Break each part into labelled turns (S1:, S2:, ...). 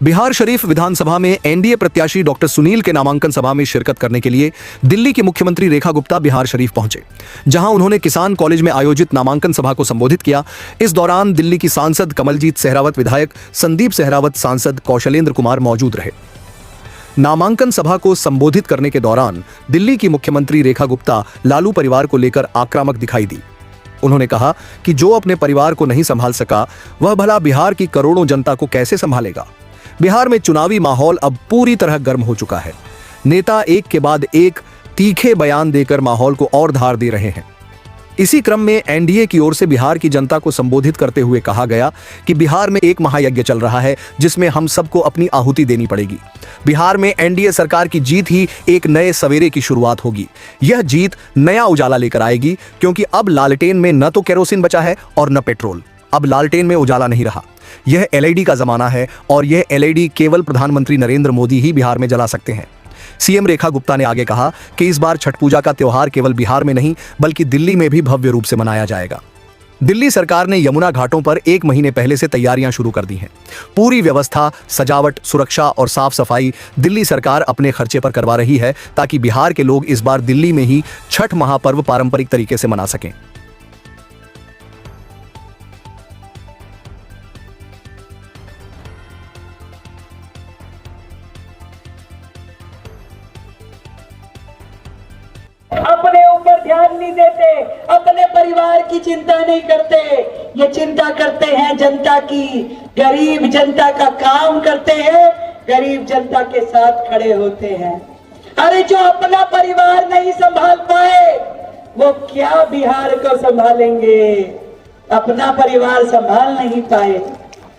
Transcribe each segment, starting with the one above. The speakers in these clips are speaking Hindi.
S1: बिहार शरीफ विधानसभा में एनडीए प्रत्याशी डॉक्टर सुनील के नामांकन सभा में शिरकत करने के लिए दिल्ली की मुख्यमंत्री रेखा गुप्ता बिहार शरीफ पहुंचे, जहां उन्होंने किसान कॉलेज में आयोजित नामांकन सभा को संबोधित किया। इस दौरान दिल्ली की सांसद कमलजीत सहरावत, विधायक संदीप सहरावत, सांसद कौशलेंद्र कुमार मौजूद रहे। नामांकन सभा को संबोधित करने के दौरान दिल्ली की मुख्यमंत्री रेखा गुप्ता लालू परिवार को लेकर आक्रामक दिखाई दी। उन्होंने कहा कि जो अपने परिवार को नहीं संभाल सका, वह भला बिहार की करोड़ों जनता को कैसे संभालेगा। बिहार में चुनावी माहौल अब पूरी तरह गर्म हो चुका है। नेता एक के बाद एक तीखे बयान देकर माहौल को और धार दे रहे हैं। इसी क्रम में एनडीए की ओर से बिहार की जनता को संबोधित करते हुए कहा गया कि बिहार में एक महायज्ञ चल रहा है, जिसमें हम सबको अपनी आहुति देनी पड़ेगी। बिहार में एनडीए सरकार की जीत ही एक नए सवेरे की शुरुआत होगी। यह जीत नया उजाला लेकर आएगी, क्योंकि अब लालटेन में न तो केरोसिन बचा है और न पेट्रोल। अब लालटेन में उजाला नहीं रहा। यह एलईडी का जमाना है और यह एलईडी केवल प्रधानमंत्री नरेंद्र मोदी ही बिहार में जला सकते हैं। सीएम रेखा गुप्ता ने आगे कहा कि इस बार छठ पूजा का त्योहार केवल बिहार में नहीं बल्कि दिल्ली में भी भव्य रूप से मनाया जाएगा। दिल्ली सरकार ने यमुना घाटों पर 1 महीने पहले से तैयारियां शुरू कर दी हैं। पूरी व्यवस्था, सजावट, सुरक्षा और साफ सफाई दिल्ली सरकार अपने खर्चे पर करवा रही है, ताकि बिहार के लोग इस बार दिल्ली में ही छठ महापर्व पारंपरिक तरीके से मना सकें।
S2: अपने ऊपर ध्यान नहीं देते, अपने परिवार की चिंता नहीं करते, ये चिंता करते हैं जनता की। गरीब जनता का काम करते हैं, गरीब जनता के साथ खड़े होते हैं। अरे जो अपना परिवार नहीं संभाल पाए, वो क्या बिहार को संभालेंगे। अपना परिवार संभाल नहीं पाए,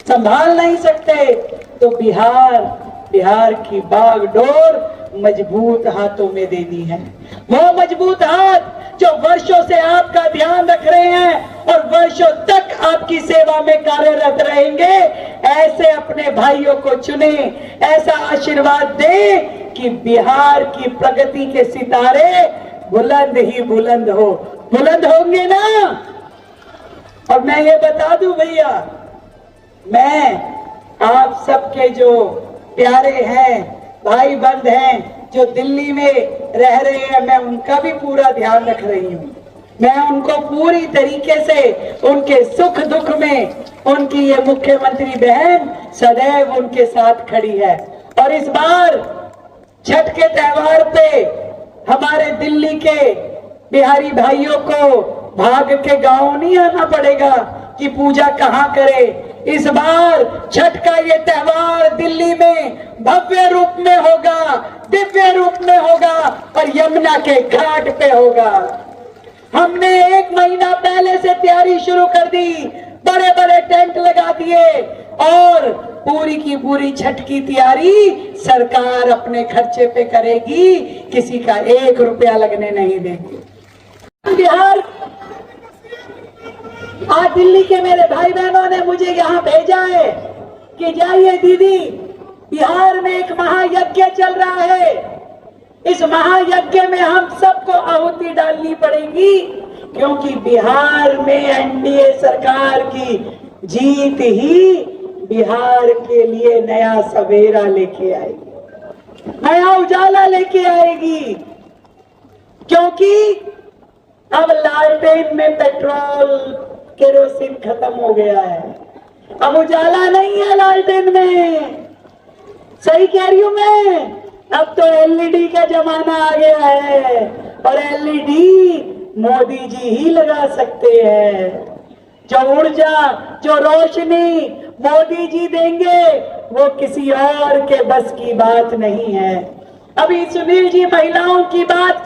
S2: संभाल नहीं सकते, तो बिहार की बागडोर मजबूत हाथों में देनी है। वो मजबूत हाथ जो वर्षों से आपका ध्यान रख रहे हैं और वर्षों तक आपकी सेवा में कार्यरत रहेंगे। ऐसे अपने भाइयों को चुने, ऐसा आशीर्वाद दें कि बिहार की प्रगति के सितारे बुलंद ही बुलंद हो। बुलंद होंगे ना। और मैं ये बता दूं भैया, मैं आप सबके जो प्यारे हैं, भाई बंद हैं, जो दिल्ली में रह रहे हैं, मैं उनका भी पूरा ध्यान रख रही हूँ। मैं उनको पूरी तरीके से उनके सुख दुख में उनकी ये मुख्यमंत्री बहन सदैव उनके साथ खड़ी है। और इस बार छठ के त्योहार पे हमारे दिल्ली के बिहारी भाइयों को भाग के गांव नहीं आना पड़ेगा कि पूजा कहाँ करे। इस बार छठ का ये त्योहार दिल्ली में भव्य रूप में होगा, दिव्य रूप में होगा और यमुना के घाट पे होगा। हमने 1 महीना पहले से तैयारी शुरू कर दी, बड़े बड़े टेंट लगा दिए और पूरी की पूरी छठ की तैयारी सरकार अपने खर्चे पे करेगी, किसी का 1 रुपया लगने नहीं देंगे। बिहार आज दिल्ली के मेरे भाई बहनों ने मुझे यहाँ भेजा है कि जाइए दीदी, बिहार में एक महायज्ञ चल रहा है। इस महायज्ञ में हम सबको आहुति डालनी पड़ेगी, क्योंकि बिहार में एनडीए सरकार की जीत ही बिहार के लिए नया सवेरा लेके आएगी, नया उजाला लेके आएगी। क्योंकि अब लालटेन में पेट्रोल केरोसिन खत्म हो गया है, अब उजाला नहीं है लालटेन में। सही कह रही हूं मैं। अब तो एलईडी का जमाना आ गया है और एलईडी मोदी जी ही लगा सकते हैं। जो ऊर्जा, जो रोशनी मोदी जी देंगे, वो किसी और के बस की बात नहीं है। अभी सुनील जी महिलाओं की बात